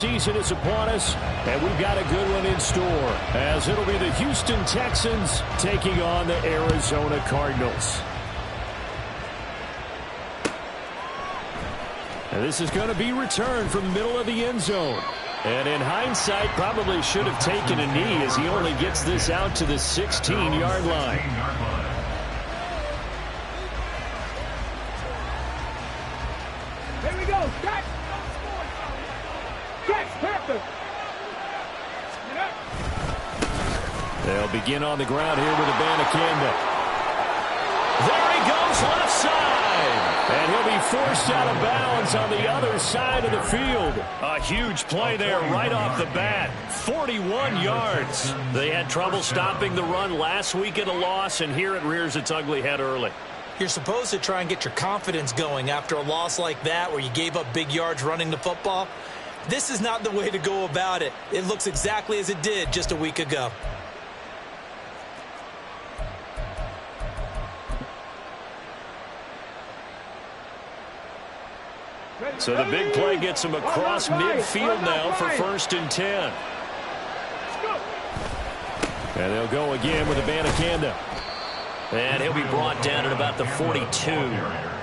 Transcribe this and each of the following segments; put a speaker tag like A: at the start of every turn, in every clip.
A: Season is upon us, and we've got a good one in store, as it'll be the Houston Texans taking on the Arizona Cardinals. And this is going to be returned from the middle of the end zone. And in hindsight, probably should have taken a knee, as he only gets this out to the 16-yard line.
B: Here we go. Catch. Panther.
A: They'll begin on the ground here with Abanikanda. There he goes, left side. And he'll be forced out of bounds on the other side of the field. A huge play there right off the bat. 41 yards. They had trouble stopping the run last week at a loss, and here it rears its ugly head early.
C: You're supposed to try and get your confidence going after a loss like that, where you gave up big yards running the football. This is not the way to go about it. It looks exactly as it did just a week ago.
A: So the big play gets him across midfield now for 1st and 10. And they'll go again with Abanikanda. And he'll be brought down at about the 42.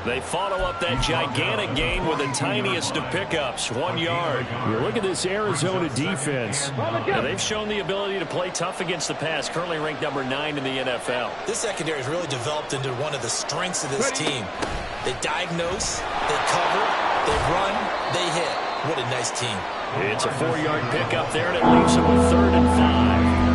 A: They follow up that gigantic gain with the tiniest of pickups, 1 yard. You look at this Arizona defense. Now, they've shown the ability to play tough against the pass, currently ranked number 9 in the NFL.
C: This secondary has really developed into one of the strengths of this team. They diagnose, they cover, they run, they hit. What a nice team.
A: It's a 4-yard pickup there, and it leaves them with 3rd and 5.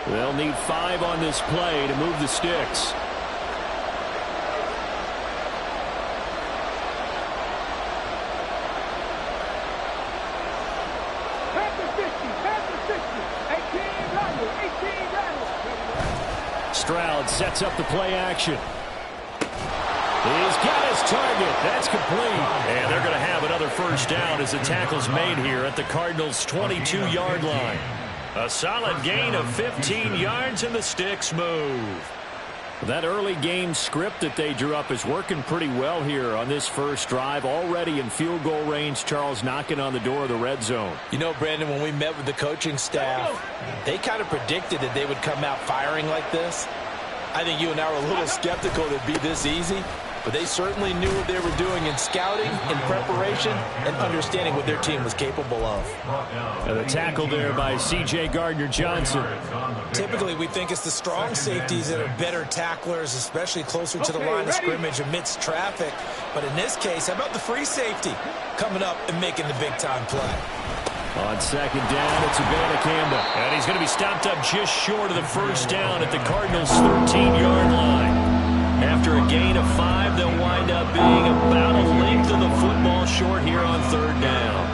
A: They'll need 5 on this play to move the sticks. Stroud sets up the play action. He's got his target. That's complete. And they're going to have another 1st down as the tackle's made here at the Cardinals' 22-yard line. A solid gain of 15 yards, and the sticks move. That early game script that they drew up is working pretty well here on this first drive. Already in field goal range, Charles, knocking on the door of the red zone.
C: You know, Brandon, when we met with the coaching staff, they kind of predicted that they would come out firing like this. I think you and I were a little skeptical that it'd be this easy, but they certainly knew what they were doing in scouting, in preparation, and understanding what their team was capable of.
A: And the tackle there by C.J. Gardner-Johnson.
C: Typically, we think it's the strong safeties that are better tacklers, especially closer to the line of scrimmage amidst traffic. But in this case, how about the free safety coming up and making the big-time play?
A: On 2nd down, it's Abanikanda. And he's going to be stopped up just short of the 1st down at the Cardinals' 13-yard line. After a gain of 5, they'll wind up being about a length of the football short here on 3rd down.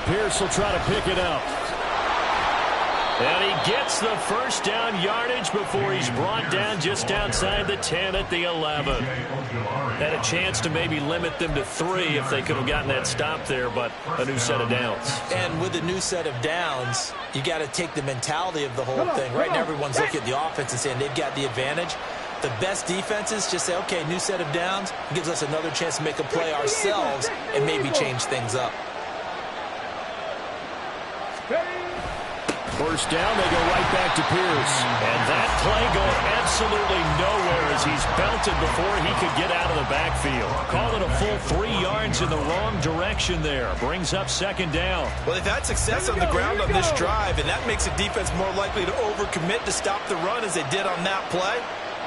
A: Pierce will try to pick it up. And he gets the 1st down yardage before he's brought down just outside the 10 at the 11. Had a chance to maybe limit them to 3 if they could have gotten that stop there, but a new set of downs.
C: And with a new set of downs, you got to take the mentality of the whole thing. Right now, everyone's looking at the offense and saying they've got the advantage. The best defenses just say, okay, new set of downs, gives us another chance to make a play ourselves and maybe change things up.
A: 1st down, they go right back to Pierce. And that play going absolutely nowhere as he's belted before he could get out of the backfield. Call it a full 3 yards in the wrong direction there. Brings up 2nd down.
C: Well, they've had success on the ground on this drive, and that makes a defense more likely to overcommit to stop the run as they did on that play.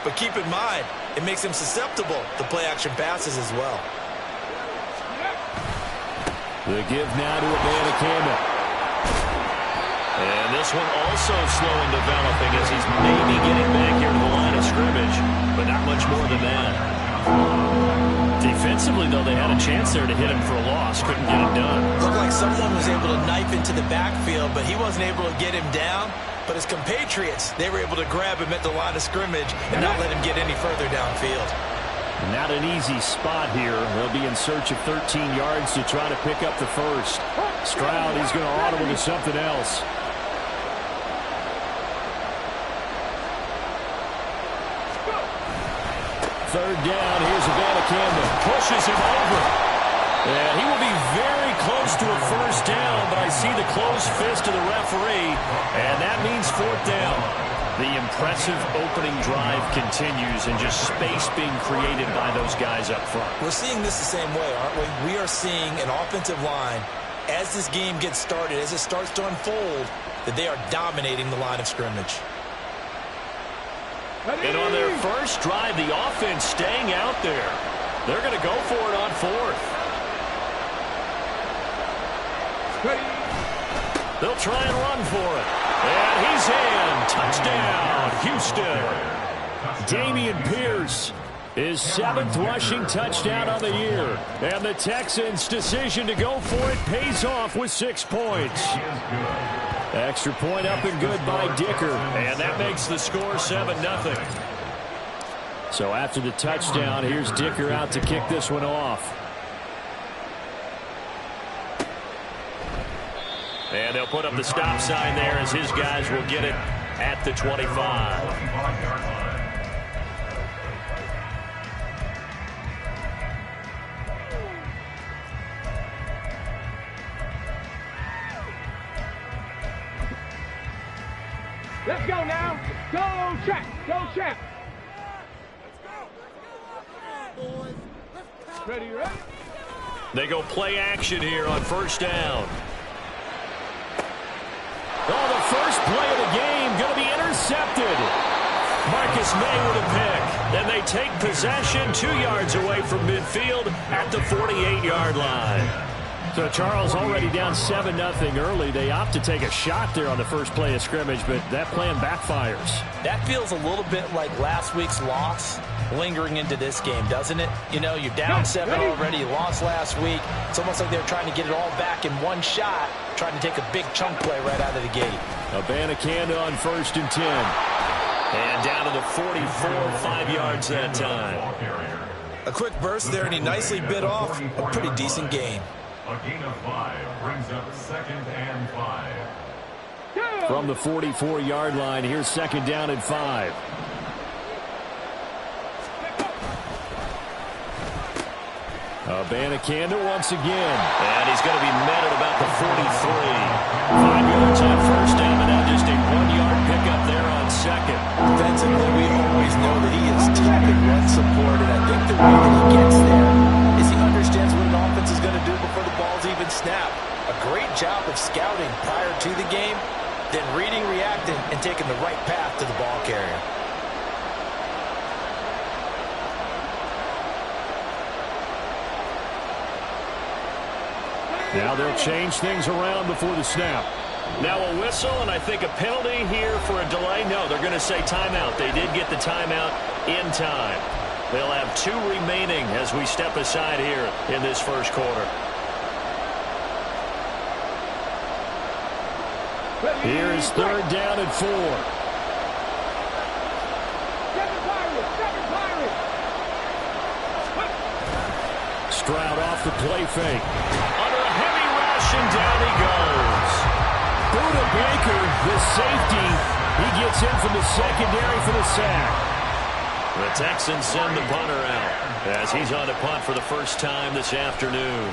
C: But keep in mind, it makes them susceptible to play-action passes as well.
A: The give now to Abanikanda. And this one also slow in developing as he's maybe getting back here to the line of scrimmage, but not much more than that. Defensively, though, they had a chance there to hit him for a loss. Couldn't get it done.
C: Looked like someone was able to knife into the backfield, but he wasn't able to get him down. But his compatriots, they were able to grab him at the line of scrimmage and not let him get any further downfield.
A: Not an easy spot here. They'll be in search of 13 yards to try to pick up the first. Stroud, he's going to audible to something else. Third down, here's Abanikanda. Pushes him over. And he will be very close to a first down, but I see the closed fist of the referee, and that means fourth down. The impressive opening drive continues, and just space being created by those guys up front.
C: We're seeing this the same way, aren't we? We are seeing an offensive line, as this game gets started, as it starts to unfold, that they are dominating the line of scrimmage.
A: And on their first drive, the offense staying out there. They're going to go for it on fourth. They'll try and run for it. And he's in. Touchdown, Houston. Dameon Pierce, his 7th rushing touchdown of the year. And the Texans' decision to go for it pays off with 6 points. Extra point up and good by Dicker. And that makes the score 7-0. So after the touchdown, here's Dicker out to kick this one off. And they'll put up the stop sign there as his guys will get it at the 25.
B: Let's go now. Go, Champ. Go, Champ. Ready, ready?
A: They go play action here on first down. Oh, the first play of the game going to be intercepted. Marcus May with a pick. And they take possession 2 yards away from midfield at the 48-yard line. So Charles already down 7-0 early. They opt to take a shot there on the first play of scrimmage, but that plan backfires.
C: That feels a little bit like last week's loss lingering into this game, doesn't it? You know, you're down 7 already. You lost last week. It's almost like they're trying to get it all back in one shot, trying to take a big chunk play right out of the gate.
A: Abanikanda on 1st and 10. And down to the 44, 5 yards that time.
C: A quick burst there, and he nicely bit off a pretty decent gain.
D: A gain of 5 brings up 2nd and 5.
A: From the 44-yard line, here's 2nd down and 5. Abanikanda once again. And he's going to be met at about the 43. 5 yards on first down, and now just a 1-yard pickup there on 2nd.
C: Defensively, we always know that he is tough in run support, and I think the way that he gets there is he understands what an offense is going to do before the ball's even snapped. A great job of scouting prior to the game, then reading, reacting, and taking the right path to the ball carrier.
A: Now they'll change things around before the snap. Now a whistle, and I think a penalty here for a delay. No, they're going to say timeout. They did get the timeout in time. They'll have 2 remaining as we step aside here in this first quarter. Here is 3rd down and 4. Stroud off the play fake. Under a heavy rush, and down he goes. Buda Baker, the safety, he gets in from the secondary for the sack. The Texans send the punter out as he's on to punt for the first time this afternoon.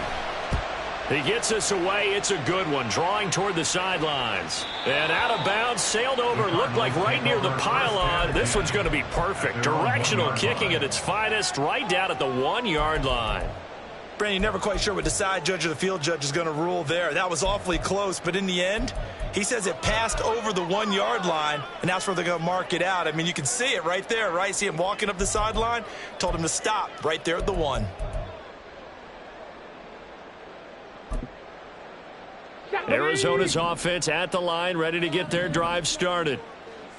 A: He gets us away. It's a good one, drawing toward the sidelines. And out of bounds, sailed over, looked like right near the pylon. This one's going to be perfect. Directional kicking at its finest, right down at the 1-yard line.
C: Brandon, you're never quite sure what the side judge or the field judge is going to rule there. That was awfully close, but in the end, he says it passed over the 1-yard line, and that's where they're going to mark it out. I mean, you can see it right there, right? See him walking up the sideline? Told him to stop right there at the 1.
A: Arizona's offense at the line, ready to get their drive started.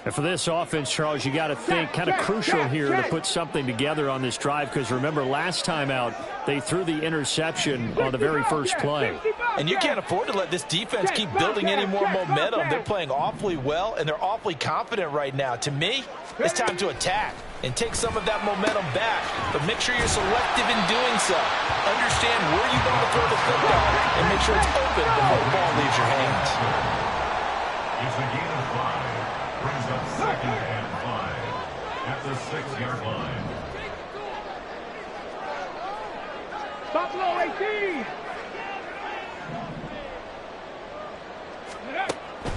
A: And for this offense, Charles, you got to think kind of crucial here to put something together on this drive, because remember last time out they threw the interception on the very first play.
C: And you can't afford to let this defense keep building any more momentum. They're playing awfully well, and they're awfully confident right now. To me, it's time to attack and take some of that momentum back, but make sure you're selective in doing so. Understand where you want to throw the football and make sure it's open before the ball leaves your hands.
D: It's a gain of 5. Brings up 2nd and 5 at the 6-yard line.
B: Buffalo 18.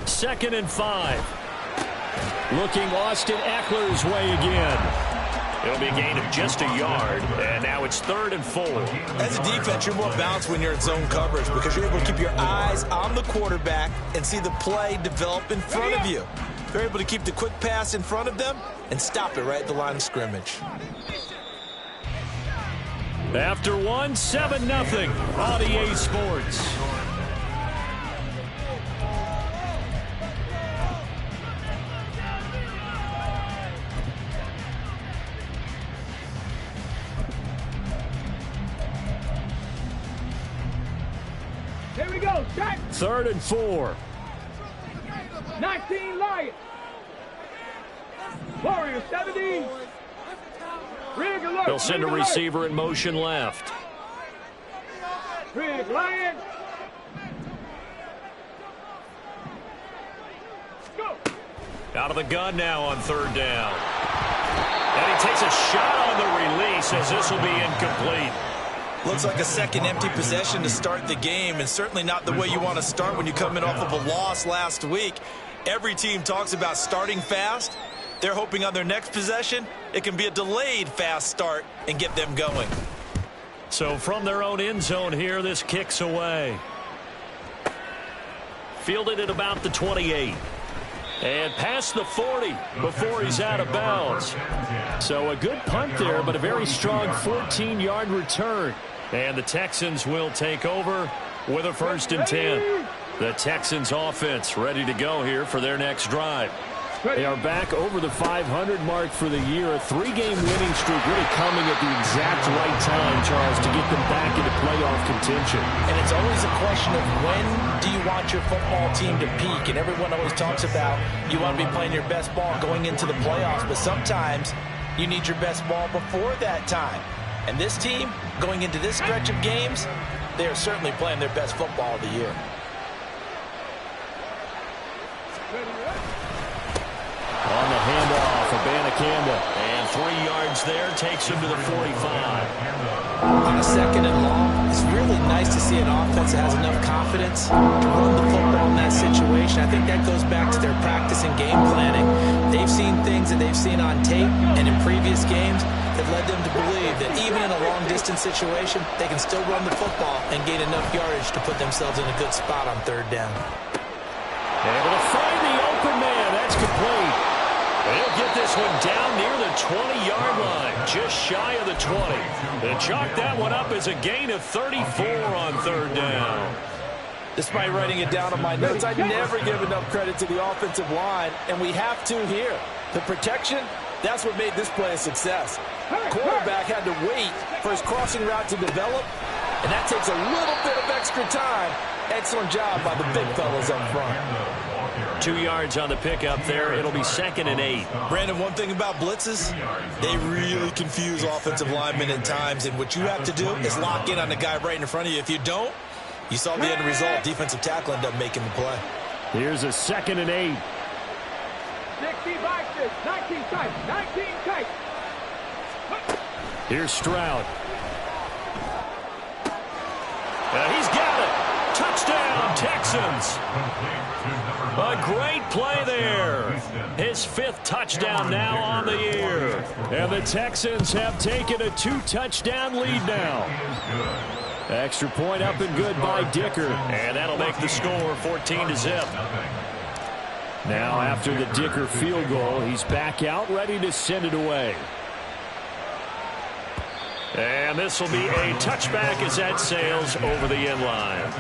A: 2nd and 5. Looking Austin Eckler's way again. It'll be a gain of just a yard, and now it's 3rd and 4.
C: As a defense, you're more balanced when you're in zone coverage because you're able to keep your eyes on the quarterback and see the play develop in front of you. You're able to keep the quick pass in front of them and stop it right at the line of scrimmage.
A: After 1, 7-0 on EA Sports.
B: Here we go. Check.
A: 3rd and 4.
B: 19 Lions. Warriors 17. Rig alert.
A: They'll send a receiver in motion left.
B: Rig Lions. Go.
A: Out of the gun now on 3rd down. And he takes a shot on the release as this will be incomplete.
C: Looks like a second empty possession to start the game, and certainly not the way you want to start when you come in off of a loss last week. Every team talks about starting fast. They're hoping on their next possession, it can be a delayed fast start and get them going.
A: So from their own end zone here, this kicks away. Fielded at about the 28. And past the 40 before he's out of bounds. So a good punt there, but a very strong 14-yard return. And the Texans will take over with a 1st and 10. The Texans offense ready to go here for their next drive. They are back over the 500 mark for the year. A 3-game winning streak really coming at the exact right time, Charles, to get them back into playoff contention.
C: And it's always a question of when do you want your football team to peak? And everyone always talks about you want to be playing your best ball going into the playoffs, but sometimes you need your best ball before that time. And this team, going into this stretch of games, they are certainly playing their best football of the year.
A: On the handoff, Abanikanda. And 3 yards there, takes him to the 45.
C: On a 2nd and long, it's really nice to see an offense that has enough confidence to run the football in that situation. I think that goes back to their practice and game planning. They've seen things that they've seen on tape and in previous games that led them to believe that even in a long-distance situation, they can still run the football and gain enough yardage to put themselves in a good spot on 3rd down.
A: Able to find the open man. That's complete. They'll get this one down near the 20-yard line, just shy of the 20. They chalk that one up as a gain of 34 on 3rd down.
C: Despite writing it down on my notes, I never give enough credit to the offensive line, and we have to here. The protection, that's what made this play a success. Quarterback had to wait for his crossing route to develop, and that takes a little bit of extra time. Excellent job by the big fellas up front.
A: 2 yards on the pickup there. It'll be 2nd and 8.
C: Brandon, one thing about blitzes, they really confuse offensive linemen at times, and what you have to do is lock in on the guy right in front of you. If you don't, you saw the end result. Defensive tackle ended up making the play.
A: Here's a 2nd and 8.
B: 60 boxes, 19 tight, 19 tight.
A: Here's Stroud. He's got it. Touchdown, Texans. A great play there. His 5th touchdown now on the year. And the Texans have taken a 2-touchdown lead now. Extra point up and good by Dicker. And that'll make the score 14-0. Now after the Dicker field goal, he's back out ready to send it away. And this will be a touchback as that sails over the end line.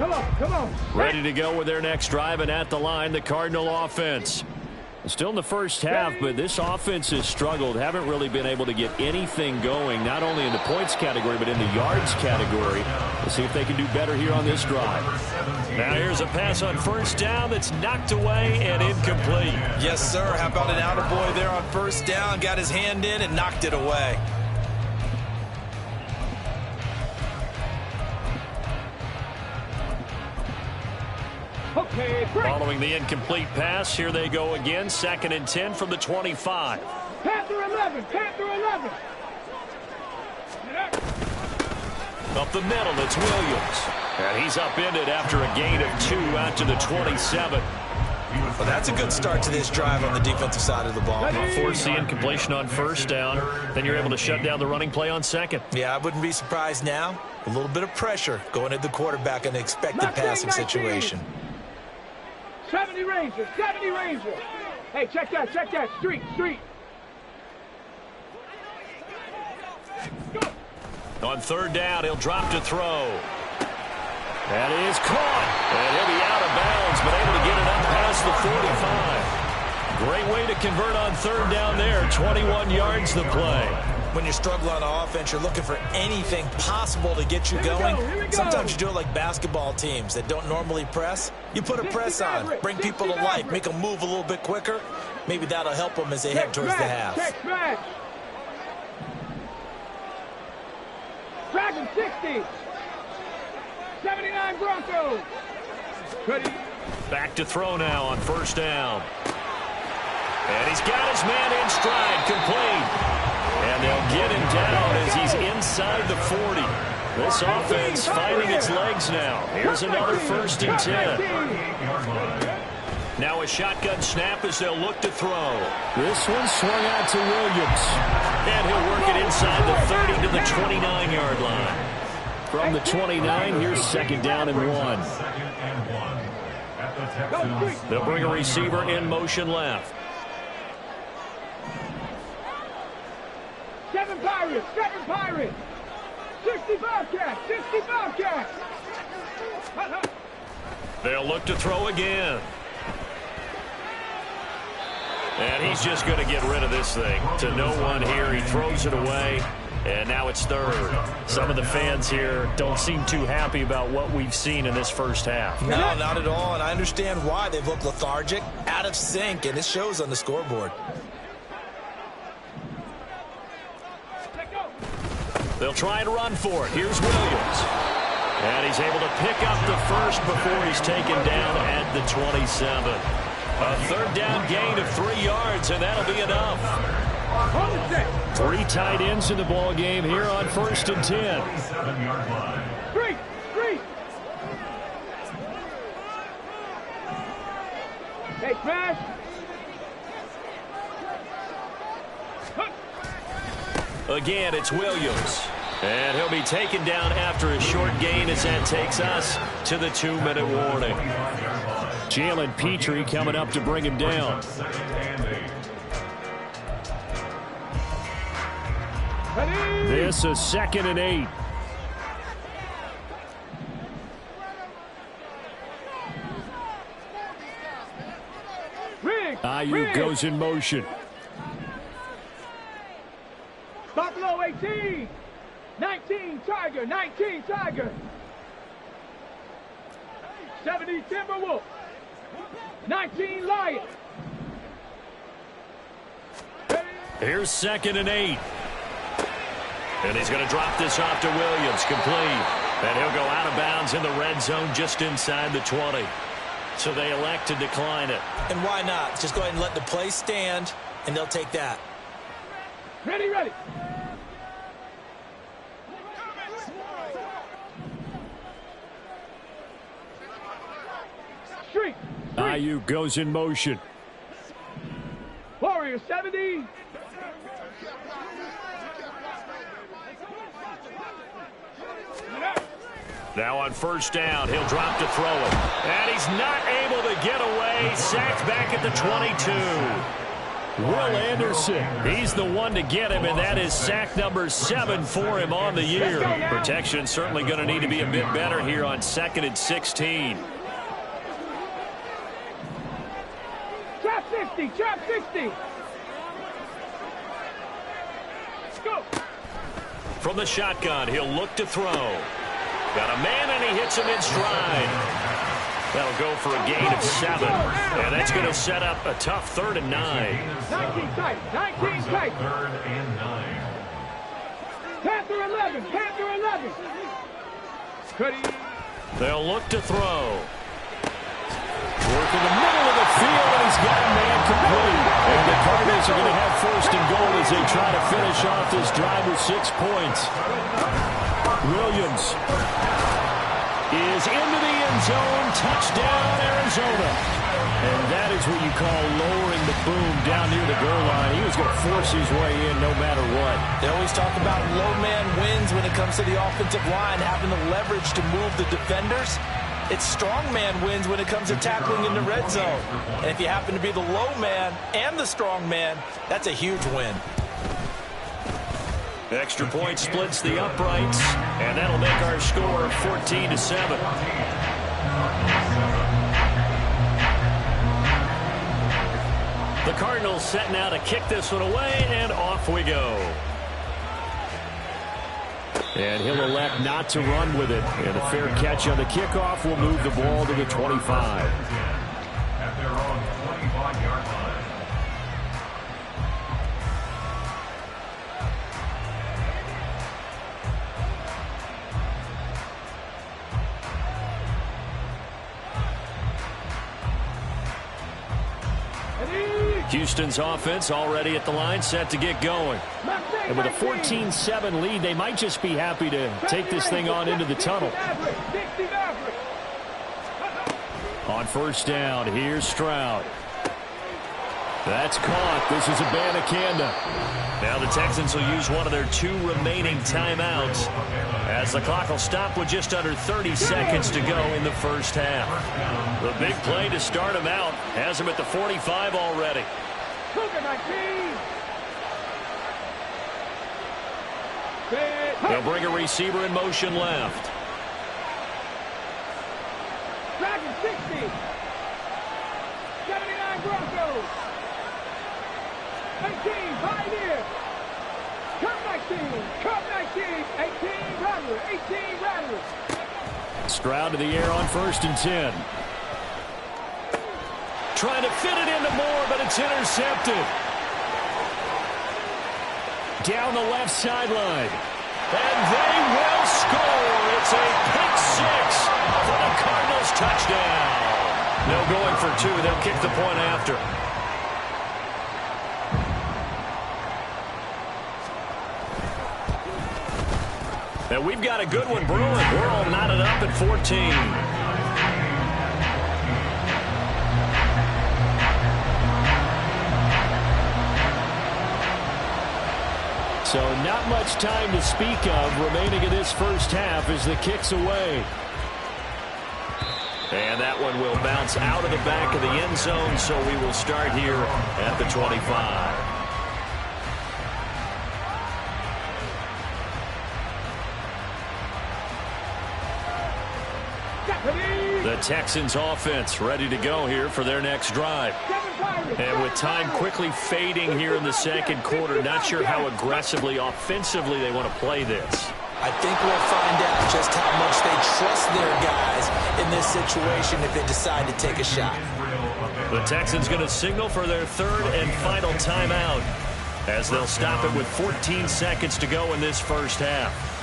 B: Come on, come on.
A: Ready to go with their next drive, and at the line, the Cardinal offense. Still in the first half, but this offense has struggled. Haven't really been able to get anything going, not only in the points category, but in the yards category. We'll see if they can do better here on this drive. Now here's a pass on first down that's knocked away and incomplete.
C: Yes, sir. How about an attaboy there on first down? Got his hand in and knocked it away.
B: Okay, break.
A: Following the incomplete pass, here they go again. 2nd and 10 from the 25.
B: Panther 11, Panther 11.
A: Up the middle, it's Williams. And he's upended after a gain of 2 out to the 27.
C: Well, that's a good start to this drive on the defensive side of the ball.
A: Force the incompletion on first down. Then you're able to shut down the running play on second.
C: Yeah, I wouldn't be surprised now. A little bit of pressure going at the quarterback in an expected passing situation.
B: 70 Rangers, 70 Rangers. Hey, check that, street. Go.
A: On third down, he'll drop to throw. That is caught. And he'll be out of bounds, but able to get it up past the 45. Great way to convert on third down there. 21 yards the play.
C: When you struggle on offense, you're looking for anything possible to get you going. Sometimes you do it like basketball teams that don't normally press. You put a press on, bring people to life, make them move a little bit quicker. Maybe that'll help them as they head towards the half.
B: Dragon 60. 79 Broncos. Ready.
A: Back to throw now on first down. And he's got his man in stride, complete. And they'll get him down as he's inside the 40. This offense finding its legs now. Here's another 1st and 10. Now a shotgun snap as they'll look to throw. This one swung out to Williams. And he'll work it inside the 30 to the 29-yard line. From the 29, here's 2nd down and 1. They'll bring a receiver in motion left.
B: 7 Pirates. 65 cats.
A: They'll look to throw again. And he's just going to get rid of this thing. To no one here, he throws it away. And now it's 3rd. Some of the fans here don't seem too happy about what we've seen in this first half.
C: No, not at all, and I understand why. They've looked lethargic, out of sync, and it shows on the scoreboard.
A: They'll try and run for it. Here's Williams. And he's able to pick up the first before he's taken down at the 27. A 3rd down gain of 3 yards, and that'll be enough. 3 tight ends in the ball game here on 1st and 10.
B: Street. Hey, Smash.
A: Again, it's Williams. And he'll be taken down after a short gain as that takes us to the 2-minute warning. Jalen Petrie coming up to bring him down. This is 2nd and 8. Ayuk goes in motion.
B: Buffalo 18. 19 Tiger. 70 Timberwolf. 19 Lion.
A: Here's 2nd and 8. And he's going to drop this off to Williams, complete. And he'll go out of bounds in the red zone just inside the 20. So they elect to decline it.
C: And why not? Just go ahead and let the play stand, and they'll take that.
B: Ready. Street.
A: Ayuk goes in motion.
B: Warrior 70.
A: Now on first down, he'll drop to throw it. And he's not able to get away. Sacked back at the 22. Will Anderson, he's the one to get him, and that is sack number 7 for him on the year. Protection certainly going to need to be a bit better here on 2nd and 16.
B: Trap 60, trap 60. Go.
A: From the shotgun, he'll look to throw. Got a man, and he hits him in stride. That'll go for a gain of 7. And that's going to set up a tough 3rd and 9.
B: 19 tight, 19 tight.
D: 3rd and 9.
B: Panther 11, Panther 11. Cuddy.
A: They'll look to throw. Work in the middle of the field, and he's got a man complete. And the Cardinals are going to have 1st and goal as they try to finish off this drive with 6 points. Williams is into the end zone. Touchdown, Arizona. And that is what you call lowering the boom down near the goal line. He was going to force his way in no matter what.
C: They always talk about low man wins when it comes to the offensive line, having the leverage to move the defenders. It's strong man wins when it comes to tackling in the red zone. And if you happen to be the low man and the strong man, that's a huge win.
A: Extra point splits the uprights, and that'll make our score 14-7. The Cardinals set now to kick this one away, and off we go. And he'll elect not to run with it. And a fair catch on the kickoff will move the ball to the 25.
D: At their own 25-yard line.
A: Houston's offense already at the line, set to get going. And with a 14-7 lead, they might just be happy to take this thing on into the tunnel. On 1st down, here's Stroud. That's caught. This is Abanikanda. Now the Texans will use one of their 2 remaining timeouts as the clock will stop with just under 30 seconds to go in the 1st half. The big play to start him out has him at the 45 already. They'll bring a receiver in motion left.
B: Dragon 60. 79 Broncos. 18, Pioneer. Come 19, come 19. 18 Rattlers, 18 Rattlers.
A: Stroud to the air on 1st and 10. Trying to fit it into Moore, but it's intercepted. Down the left sideline. And they will score. It's a pick 6 for the Cardinals touchdown. No going for 2. They'll kick the point after. And we've got a good one brewing. We're all knotted up at 14. So not much time to speak of remaining in this 1st half as the kick's away. And that one will bounce out of the back of the end zone, so we will start here at the 25. The Texans offense ready to go here for their next drive. And with time quickly fading here in the 2nd quarter, not sure how aggressively, offensively they want to play this.
C: I think we'll find out just how much they trust their guys in this situation if they decide to take a shot.
A: The Texans going to signal for their 3rd and final timeout as they'll stop it with 14 seconds to go in this 1st half.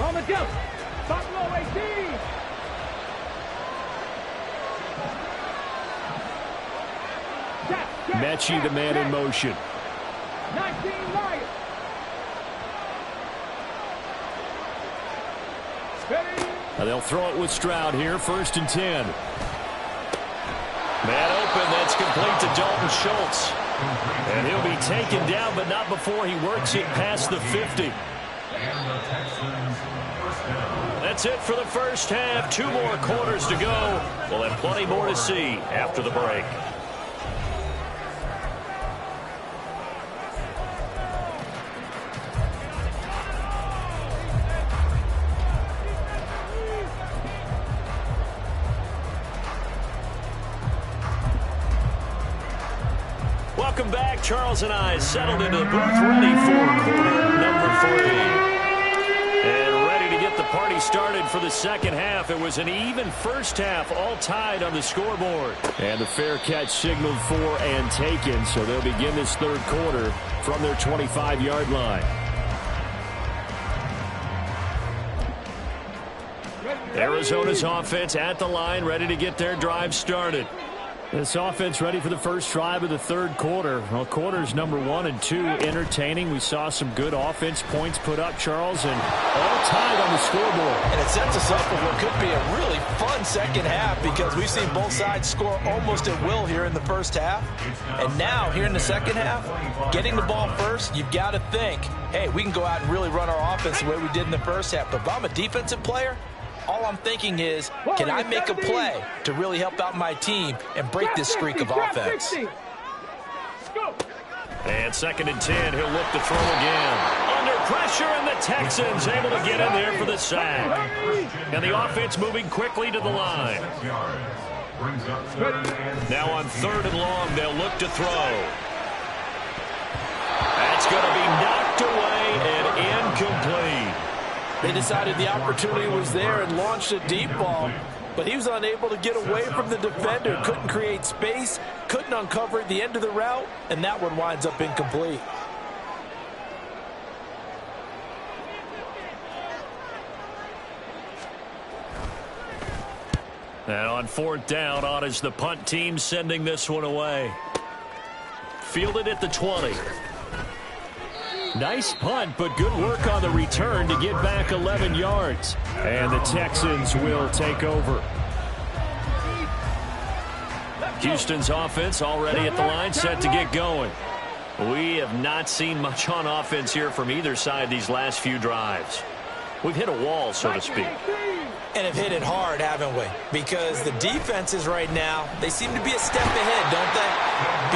B: On the jump. Buffalo 18.
A: Mechie, the man in motion.
B: 19 Lions.
A: They'll throw it with Stroud here, 1st and 10. Man open, that's That's complete to Dalton Schultz. And he'll be taken down, but not before he works it past the 50. That's it for the first half. 2 more quarters to go. We'll have plenty more to see after the break. Welcome back. Charles and I settled into the booth, ready for quarter number 3. And ready to get the party started for the second half. It was an even first half, all tied on the scoreboard. And the fair catch signaled for and taken, so they'll begin this third quarter from their 25-yard line. Arizona's offense at the line, ready to get their drive started. This offense ready for the first drive of the third quarter. Well, quarters number 1 and 2 entertaining. We saw some good offense points put up, Charles, and all tied on the scoreboard.
C: And it sets us up for what could be a really fun second half because we've seen both sides score almost at will here in the first half. And now, here in the second half, getting the ball first, you've got to think, hey, we can go out and really run our offense the way we did in the first half. But if I'm a defensive player, all I'm thinking is, can I make a play to really help out my team and break this streak of offense?
A: And 2nd and 10, he'll look to throw again. Under pressure, and the Texans able to get in there for the sack. And the offense moving quickly to the line. Now on 3rd and long, they'll look to throw. That's going to be knocked away and incomplete.
C: They decided the opportunity was there and launched a deep ball, but he was unable to get away from the defender, couldn't create space, couldn't uncover the end of the route, and that one winds up incomplete.
A: And on 4th down, on is the punt team sending this one away. Fielded at the 20. Nice punt, but good work on the return to get back 11 yards. And the Texans will take over. Houston's offense already at the line, set to get going. We have not seen much on offense here from either side these last few drives. We've hit a wall, so to speak.
C: And have hit it hard, haven't we? Because the defenses right now, they seem to be a step ahead, don't they?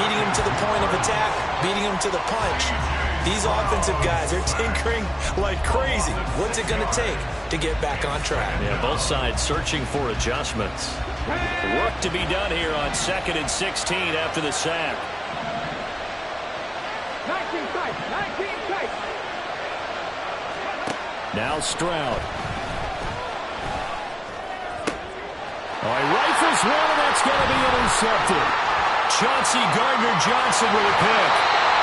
C: Beating them to the point of attack, beating them to the punch. These offensive guys are tinkering like crazy. What's it going to take to get back on track?
A: Yeah, both sides searching for adjustments. Work to be done here on 2nd and 16 after the sack.
B: 19 tight.
A: Now Stroud. All right, rifles one, and that's going to be intercepted. Chauncey Gardner-Johnson with a pick.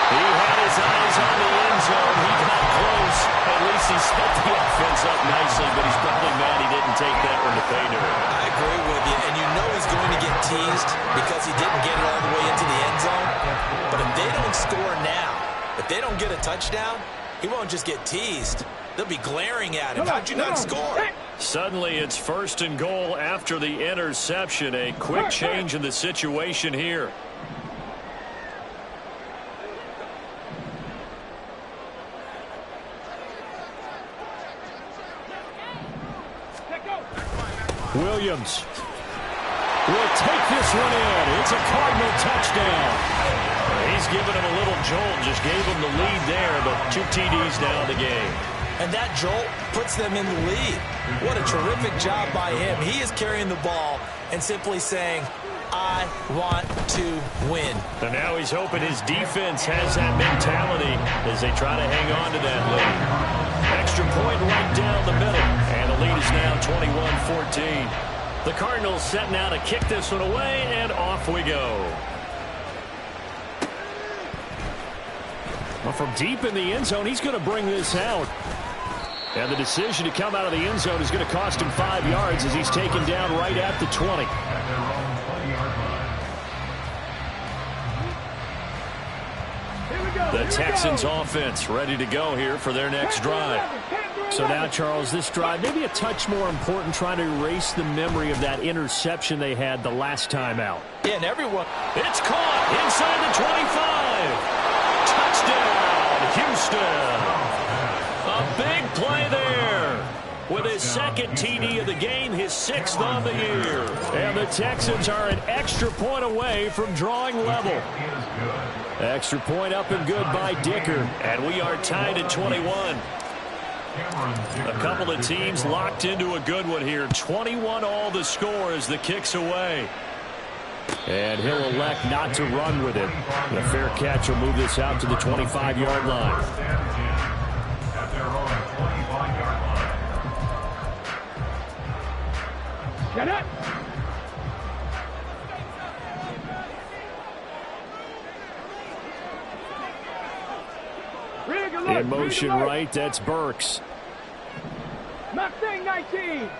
A: He had his eyes on the end zone. He got close. At least he set the offense up nicely, but he's probably mad he didn't take that one to pay dirt.
C: I agree with you, and you know he's going to get teased because he didn't get it all the way into the end zone. But if they don't score now, if they don't get a touchdown, he won't just get teased. They'll be glaring at him. How'd you not score?
A: Suddenly it's 1st and goal after the interception. A quick change in the situation here. Williams will take this one in. It's a Cardinal touchdown. He's given him a little jolt, just gave him the lead there, but 2 TDs now in the game.
C: And that jolt puts them in the lead. What a terrific job by him. He is carrying the ball and simply saying, I want to win.
A: And now he's hoping his defense has that mentality as they try to hang on to that lead. Extra point right down the middle. And the lead is now 21-14. The Cardinals set now to kick this one away, and off we go. Well, from deep in the end zone, he's going to bring this out. And the decision to come out of the end zone is going to cost him 5 yards as he's taken down right at the 20. The Texans offense ready to go here for their next drive. So now, Charles, this drive maybe a touch more important, trying to erase the memory of that interception they had the last time out.
C: Yeah, and everyone.
A: It's caught inside the 25. Touchdown, Houston. A big play there. With his second TD of the game, his 6th on the year. And the Texans are an extra point away from drawing level. Extra point up and good by Dicker. And we are tied at 21. A couple of teams locked into a good one here. 21 all the score as the kick's away. And he'll elect not to run with it. The fair catch will move this out to the 25-yard line.
B: Get it!
A: In motion right, that's Burks.
B: Mustang 19.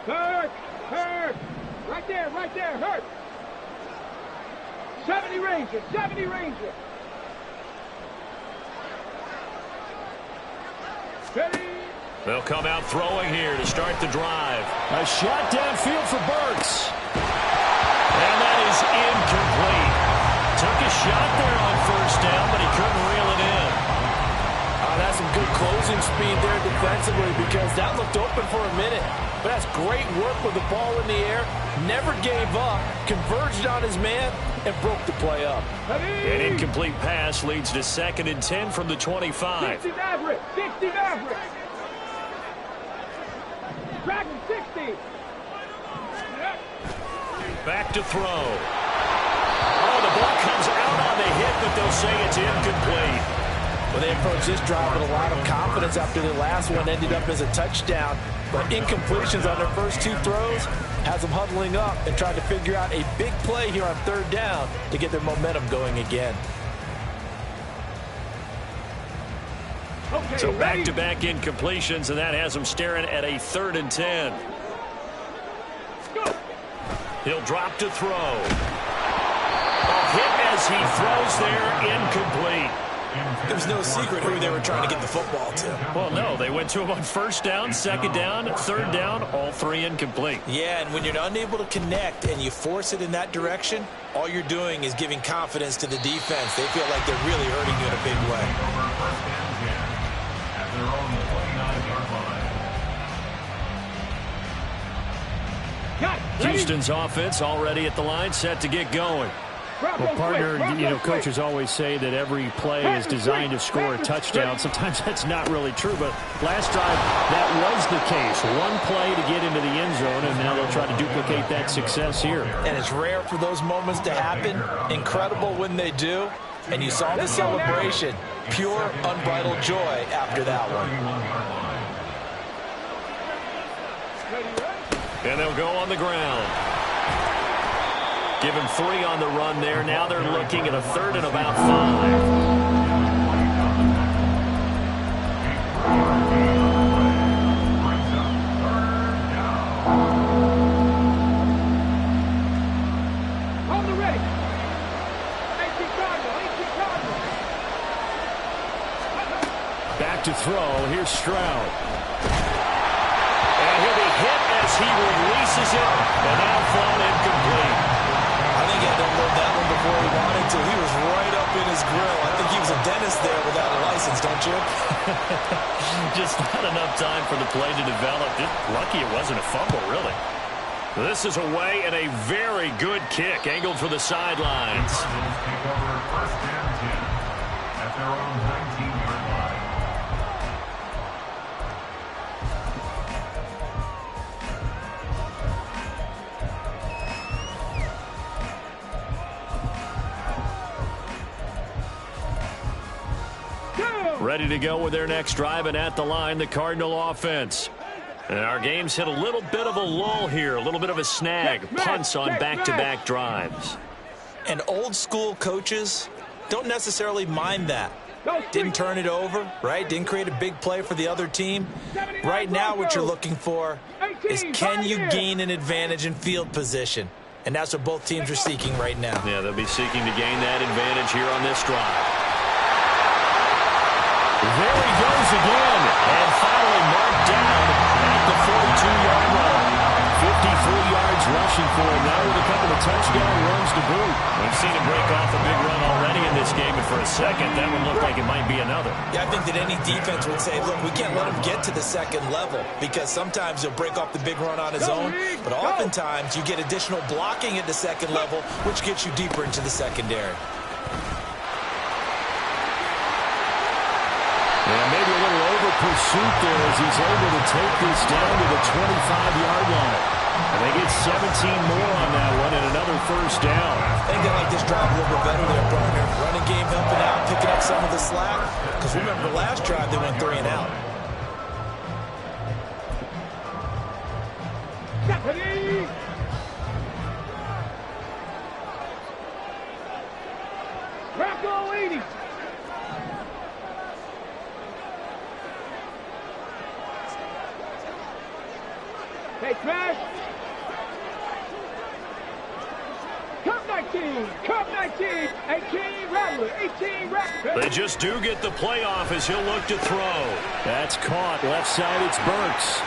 B: Hurt. Right there, hurt. 70 Ranger. Ready.
A: They'll come out throwing here to start the drive. A shot downfield for Burks. And that is incomplete. Took a shot there on first down, but he couldn't reel it in.
C: That's some good closing speed there defensively, because that looked open for a minute. But that's great work with the ball in the air. Never gave up, converged on his man, and broke the play up.
A: An incomplete pass leads to 2nd and 10 from the 25.
B: 60 Maverick. Dragon 60.
A: Back to throw. Oh, the ball comes out on the hit, but they'll say it's incomplete.
C: Well, they approached this drive with a lot of confidence after the last one ended up as a touchdown. But incompletions on their first 2 throws has them huddling up and trying to figure out a big play here on 3rd down to get their momentum going again.
B: Okay,
A: so back-to-back incompletions, and that has them staring at a 3rd and 10. He'll drop to throw. A hit as he throws there, incomplete.
C: It was no secret who they were trying to get the football to.
A: Well, no, they went to him on 1st down, 2nd down, 3rd down, all 3 incomplete.
C: Yeah, and when you're unable to connect and you force it in that direction, all you're doing is giving confidence to the defense. They feel like they're really hurting you in a big way.
A: Houston's offense already at the line, set to get going. Well, partner, coaches always say that every play is designed to score a touchdown. Sometimes that's not really true, but last drive, that was the case. One play to get into the end zone, and now they'll try to duplicate that success here.
C: And it's rare for those moments to happen. Incredible when they do. And you saw the celebration. Pure, unbridled joy after that one.
A: And they'll go on the ground. Give him 3 on the run there. Now they're looking at a 3rd and about 5.
B: On the ready.
A: Back to throw. Here's Stroud. And he'll be hit as he releases it. And now thrown incomplete.
C: I think he had to unload that one before he wanted to. He was right up in his grill. I think he was a dentist there without a license, don't you?
A: Just not enough time for the play to develop. Lucky it wasn't a fumble, really. This is away and a very good kick, angled for the sidelines.
D: Take over 1st and 10 at their own 19-yard line.
A: Ready to go with their next drive, and at the line, the Cardinal offense. And our game's hit a little bit of a lull here, a little bit of a snag, punts on back-to-back drives.
C: And old-school coaches don't necessarily mind that. Didn't turn it over, right? Didn't create a big play for the other team. Right now, what you're looking for is, can you gain an advantage in field position? And that's what both teams are seeking right now.
A: Yeah, they'll be seeking to gain that advantage here on this drive. There he goes again. And finally marked down at the 42-yard line. 53 yards rushing for him now with a couple of touchdown runs to boot. We've seen him break off a big run already in this game, and for a second, that one looked like it might be another.
C: Yeah, I think that any defense would say, look, we can't let him get to the second level because sometimes he'll break off the big run on his own, but oftentimes you get additional blocking at the second level, which gets you deeper into the secondary.
A: And maybe a little over pursuit there as he's able to take this down to the 25-yard line. And they get 17 more on that one and another first down.
C: I think they like this drive a little bit better there, partner. Running game helping out, picking up some of the slack. Because remember, the last drive they went 3 and out.
B: Stephanie! Rocco 80! Hey, Trash! Cup 19! Cup 19! 18 Rattler! 18 Rattler!
A: They just do get the playoff as he'll look to throw. That's caught. Left side, it's Burks.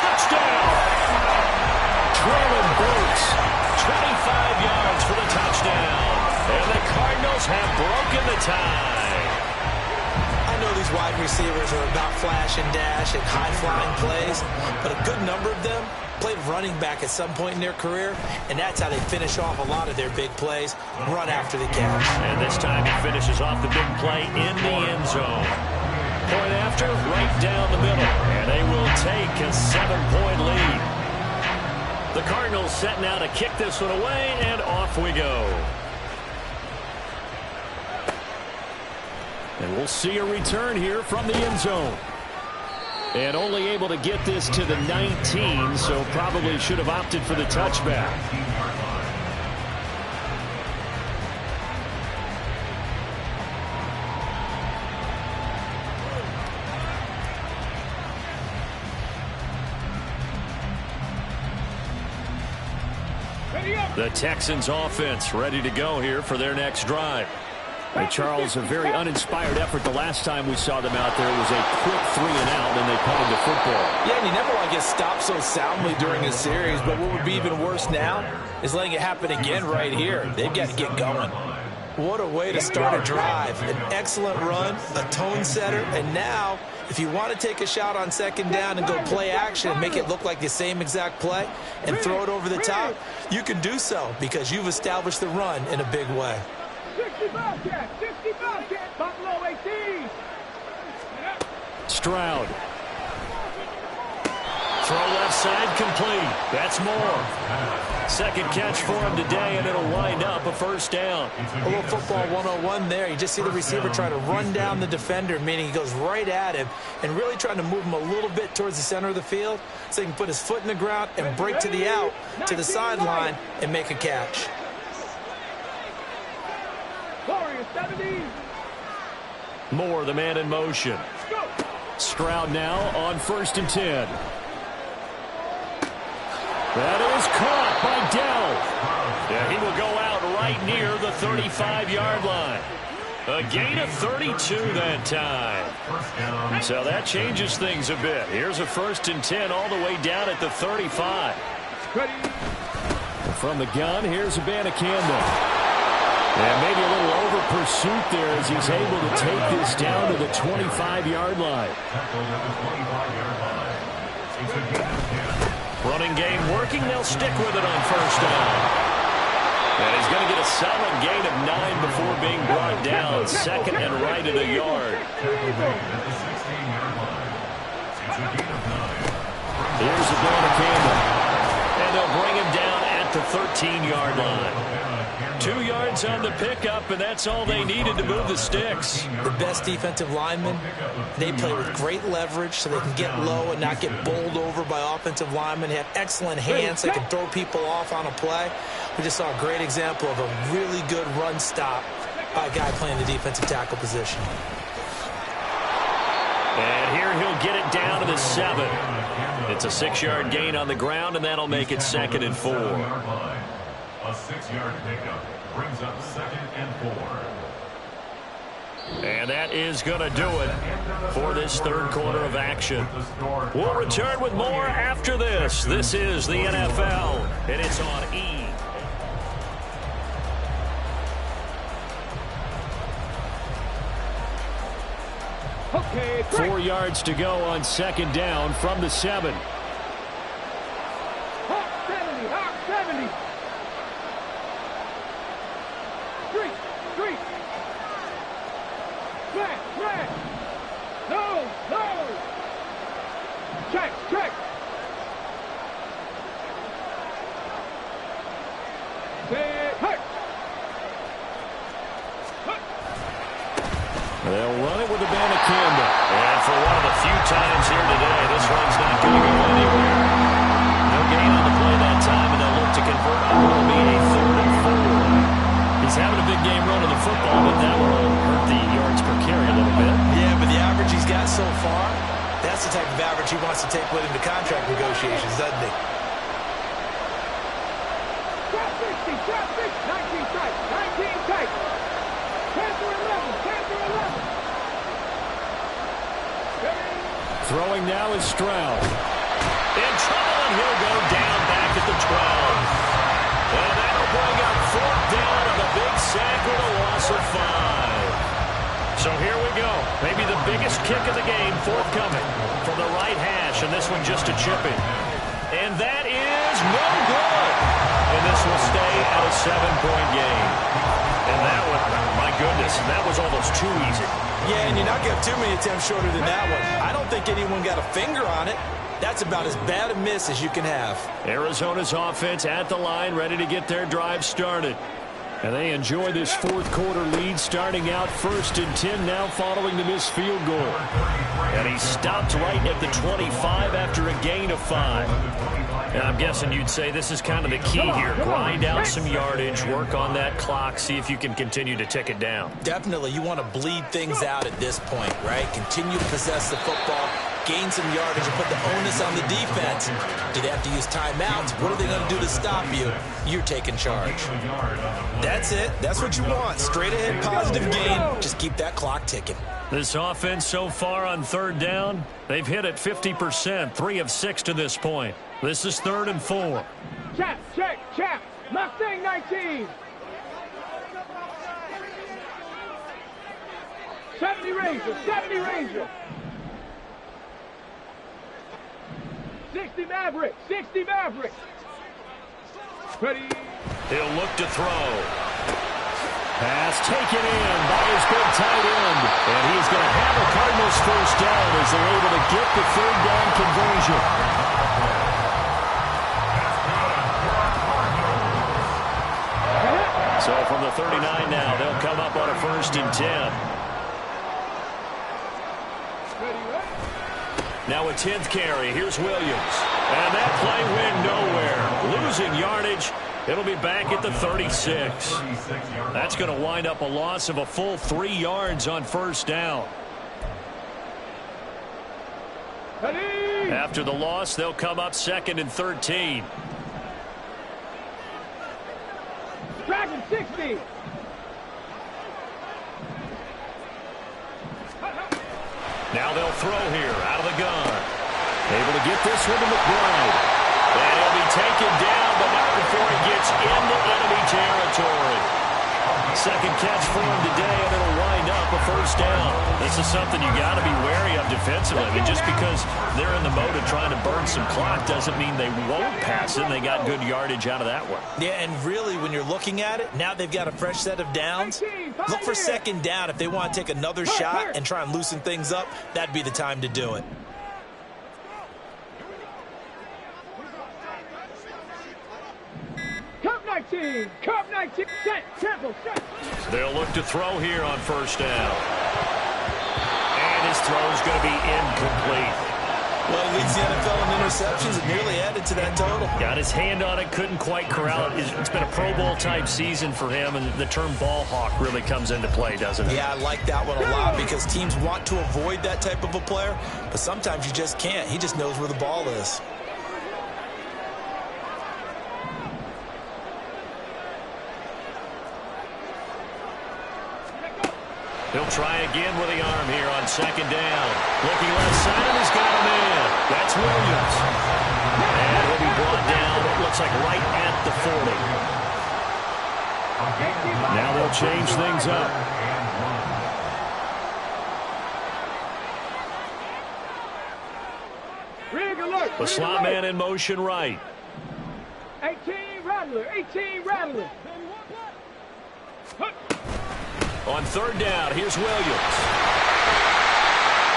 A: Touchdown! Traylon Burks. 25 yards for the touchdown. And the Cardinals have broken the tie.
C: I know these wide receivers are about flash and dash and high-flying plays, but a good number of them played running back at some point in their career, and that's how they finish off a lot of their big plays, run after the catch.
A: And this time he finishes off the big play in the end zone. Point after, right down the middle, and they will take a 7-point lead. The Cardinals setting out to kick this one away, and off we go. And we'll see a return here from the end zone. And only able to get this to the 19, so probably should have opted for the touchback. The Texans offense ready to go here for their next drive. Hey, Charles, a very uninspired effort the last time we saw them out there. It was a quick 3 and out, and they punted the football.
C: Yeah, and you never want to get stopped so soundly during a series, but what would be even worse now is letting it happen again right here. They've got to get going. What a way to start a drive. An excellent run, a tone setter, and now if you want to take a shot on second down and go play action and make it look like the same exact play and throw it over the top, you can do so because you've established the run in a big way.
B: 60 Bobcat, Buffalo 18.
A: Stroud. Throw left side complete. That's more. Second catch for him today, and it'll wind up a first down.
C: A little football 101 there. You just see the receiver try to run down the defender, meaning he goes right at him and really trying to move him a little bit towards the center of the field so he can put his foot in the ground and break to the out, to the sideline, and make a catch.
A: Moore, the man in motion. Stroud now on 1st and 10. That is caught by Dell. Yeah, he will go out right near the 35-yard line. A gain of 32 that time. So that changes things a bit. Here's a 1st and 10 all the way down at the 35. From the gun, here's Abanikanda. And maybe a little over pursuit there as he's able to take this down to the 25-yard line. Running game working. They'll stick with it on 1st down. And he's going to get a solid gain of 9 before being brought down. 2nd and right at a yard. Here's Abanikanda. And they'll bring him down at the 13-yard line. 2 yards on the pickup, and that's all they needed to move the sticks.
C: The best defensive linemen, they play with great leverage so they can get low and not get bowled over by offensive linemen. They have excellent hands. They can throw people off on a play. We just saw a great example of a really good run stop by a guy playing the defensive tackle position.
A: And here he'll get it down to the 7. It's a 6-yard gain on the ground, and that'll make it 2nd and 4.
D: A 6-yard pickup brings up 2nd and 4.
A: And that is going to do it for this third quarter of action. We'll return with more after this. This is the NFL, and it's on E!
B: Okay,
A: 4 yards to go on 2nd down from the 7.
B: Hawk 70, Hawk 70. Street. Flat. No. Check. Hurt.
A: They'll run it with a Banacanda. And for one of the few times here today, this run's not going to go anywhere. No gain on the play that time, and they'll look to convert on what will be a 3rd and 4. He's having a big game running the football, but that will hurt the yards per carry a little bit.
C: Yeah, but the average he's got so far, that's the type of average he wants to take with him to contract negotiations, doesn't he?
B: Shot 60, 19 tight. 10 to 11.
A: Throwing now is Stroud. In trouble, and he'll go down back at the 12. And that'll bring up 4th down and a big sack with a loss of 5. So here we go. Maybe the biggest kick of the game forthcoming from the right hash, and this one just a chip in. And that is no good. And this will stay at a 7-point game. And that one, my goodness, that was almost too easy.
C: Yeah, and you're not going to have too many attempts shorter than that one. I don't think anyone got a finger on it. That's about as bad a miss as you can have.
A: Arizona's offense at the line, ready to get their drive started. And they enjoy this 4th quarter lead, starting out 1st and 10 now following the missed field goal. And he stopped right at the 25 after a gain of 5. And I'm guessing you'd say this is kind of the key here. Grind out some yardage, work on that clock, see if you can continue to tick it down.
C: Definitely, you want to bleed things out at this point, right? Continue to possess the football, gain some yardage, and put the onus on the defense. Do they have to use timeouts? What are they going to do to stop you? You're taking charge. That's it. That's what you want. Straight ahead, positive gain. Just keep that clock ticking.
A: This offense so far on 3rd down, they've hit it 50%, 3 of 6 to this point. This is 3rd and 4.
B: Check. Mustang 19. 70 Ranger. 60 Maverick. Ready.
A: He'll look to throw. Pass taken in by his big tight end. And he's going to have a Cardinals 1st down as they're able to get the 3rd down conversion. So from the 39 now, they'll come up on a 1st and 10. Now a 10th carry. Here's Williams. And that play went nowhere. Losing yardage. It'll be back at the 36. That's going to wind up a loss of a full 3 yards on 1st down. After the loss, they'll come up 2nd and 13.
B: Dragon 60.
A: Now they'll throw here out of the gun. Able to get this one to McBride. And he'll be taken down, but not before he gets into enemy territory. Second catch for him today, and it'll wind up a 1st down. This is something you got to be wary of defensively. I mean, just because they're in the mode of trying to burn some clock doesn't mean they won't pass it. They got good yardage out of that one.
C: Yeah, and really, when you're looking at it, now they've got a fresh set of downs. Look for 2nd down. If they want to take another shot and try and loosen things up, that'd be the time to do it.
B: Cup 19, set, Temple, set.
A: They'll look to throw here on 1st down. And his throw's going to be incomplete.
C: Well, he leads the NFL in interceptions and nearly added to that total.
A: Got his hand on it, couldn't quite corral it. It's been a Pro Bowl-type season for him, and the term ball hawk really comes into play, doesn't it?
C: Yeah, I like that one a lot because teams want to avoid that type of a player, but sometimes you just can't. He just knows where the ball is.
A: He'll try again with the arm here on second down. Looking left side, and he's got him in. That's Williams. And he'll be brought down, it looks like right at the 40. Now they'll change things up. The slot man in motion right.
B: 18 Rattler, 18 Rattler.
A: On third down, here's Williams.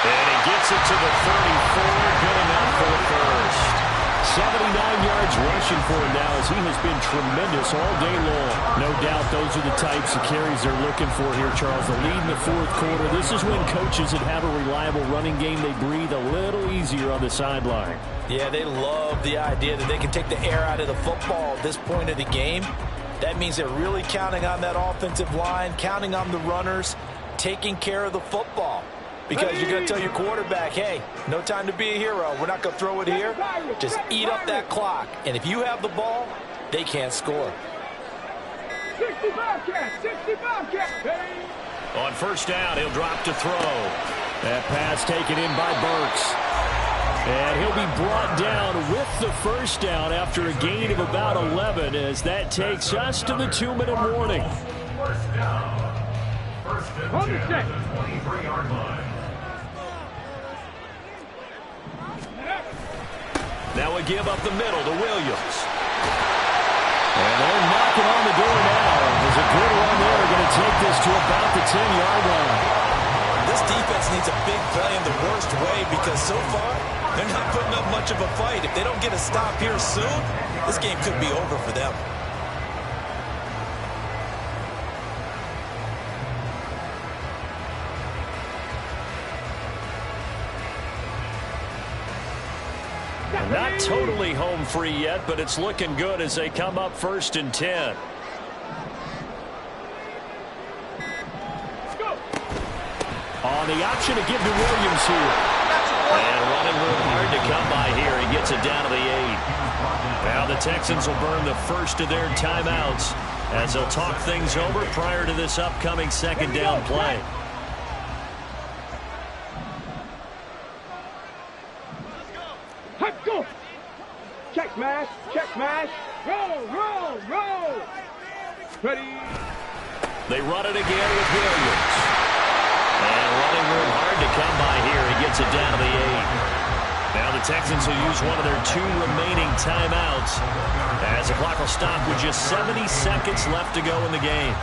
A: And he gets it to the 34, good enough for the first. 79 yards rushing for him now as he has been tremendous all day long. No doubt those are the types of carries they're looking for here, Charles. The lead in the fourth quarter. This is when coaches that have a reliable running game, they breathe a little easier on the sideline.
C: Yeah, they love the idea that they can take the air out of the football at this point of the game. That means they're really counting on that offensive line, counting on the runners, taking care of the football. Because you're going to tell your quarterback, hey, no time to be a hero. We're not going to throw it here. Just eat up that clock. And if you have the ball, they can't score.
B: 65 catch, 65 catch.
A: On first down, he'll drop to throw. That pass taken in by Burks. And he'll be brought down with the first down after a gain of about 11 as that takes us to the 2-minute warning.
D: First down. First and 10 at the 23-yard line.
A: Now we give up the middle to Williams. And they're knocking on the door now. There's a good run there. Going to take this to about the 10-yard line.
C: This defense needs a big play in the worst way because so far they're not putting up much of a fight. If they don't get a stop here soon, this game could be over for them.
A: Not totally home free yet, but it's looking good as they come up first and 10. On the option to give to Williams here. And running room hard to come by here. He gets it down to the 8. Now the Texans will burn the first of their timeouts as they'll talk things over prior to this upcoming second down play.
B: Let's go. Check smash, check smash. Roll, roll, roll. Ready.
A: They run it again with Williams. And running room hard to come by here. He gets it down to the 8. Now the Texans will use one of their 2 remaining timeouts as the clock will stop with just 70 seconds left to go in the game.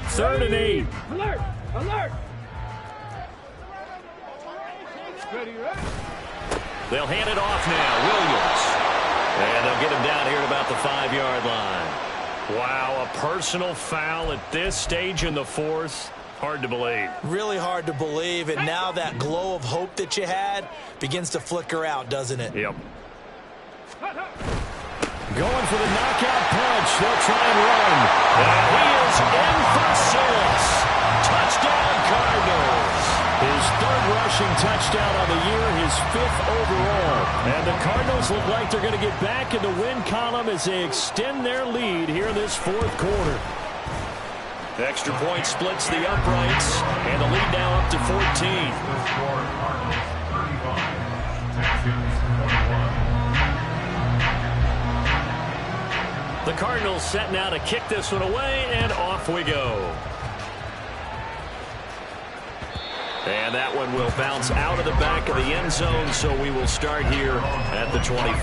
A: Third and 8.
B: Alert, alert. Ready, ready.
A: They'll hand it off now. Williams. And they'll get him down here at about the 5-yard line. Wow, a personal foul at this stage in the fourth. Hard to believe.
C: Really hard to believe, and now that glow of hope that you had begins to flicker out, doesn't it?
A: Yep. Going for the knockout punch. They'll try and run. And he is in for 6. Touchdown, Cardinals. His 3rd rushing touchdown on the year, his 5th overall. And the Cardinals look like they're going to get back in the win column as they extend their lead here in this fourth quarter. The extra point splits the uprights, and the lead now up to 14. The Cardinals set now to kick this one away, and off we go. And that one will bounce out of the back of the end zone, so we will start here at the 25.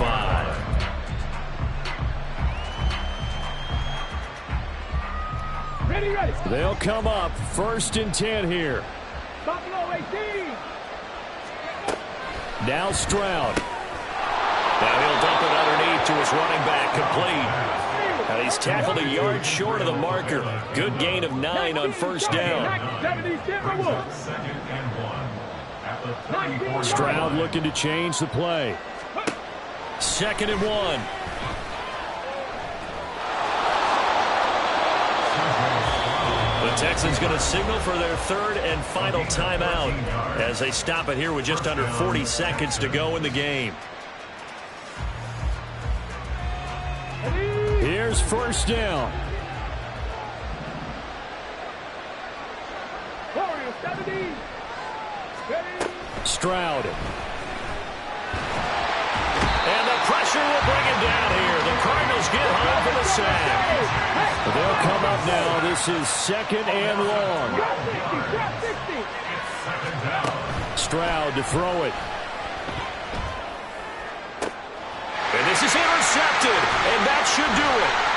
B: Ready, ready.
A: They'll come up first and 10 here.
B: Buffalo 18.
A: Now Stroud. Now he'll dump it underneath to his running back, complete. And he's tackled a yard short of the marker. Good gain of 9 on first down. Stroud looking to change the play. 2nd and 1. The Texans going to signal for their third and final timeout as they stop it here with just under 40 seconds to go in the game. Here's first down. Stroud. And the pressure will bring him down here. The Cardinals get home for the sack. They'll come up now. This is second and long. Stroud to throw it. And this is intercepted. And that should do it.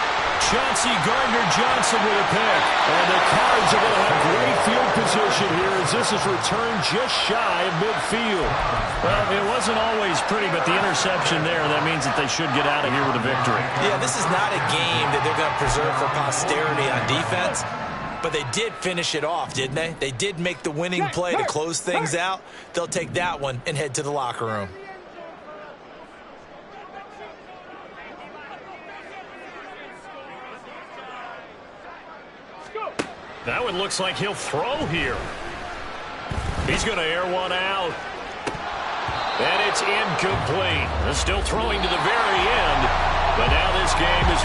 A: Chauncey Gardner-Johnson with a pick. And the Cards are going to have great field position here as this is returned just shy of midfield. Well, it wasn't always pretty, but the interception there, that means that they should get out of here with a victory.
C: Yeah, this is not a game that they're going to preserve for posterity on defense, but they did finish it off, didn't they? They did make the winning play to close things out. They'll take that one and head to the locker room.
A: That one looks like he'll throw here. He's going to air one out. And it's incomplete. They're still throwing to the very end. But now this game is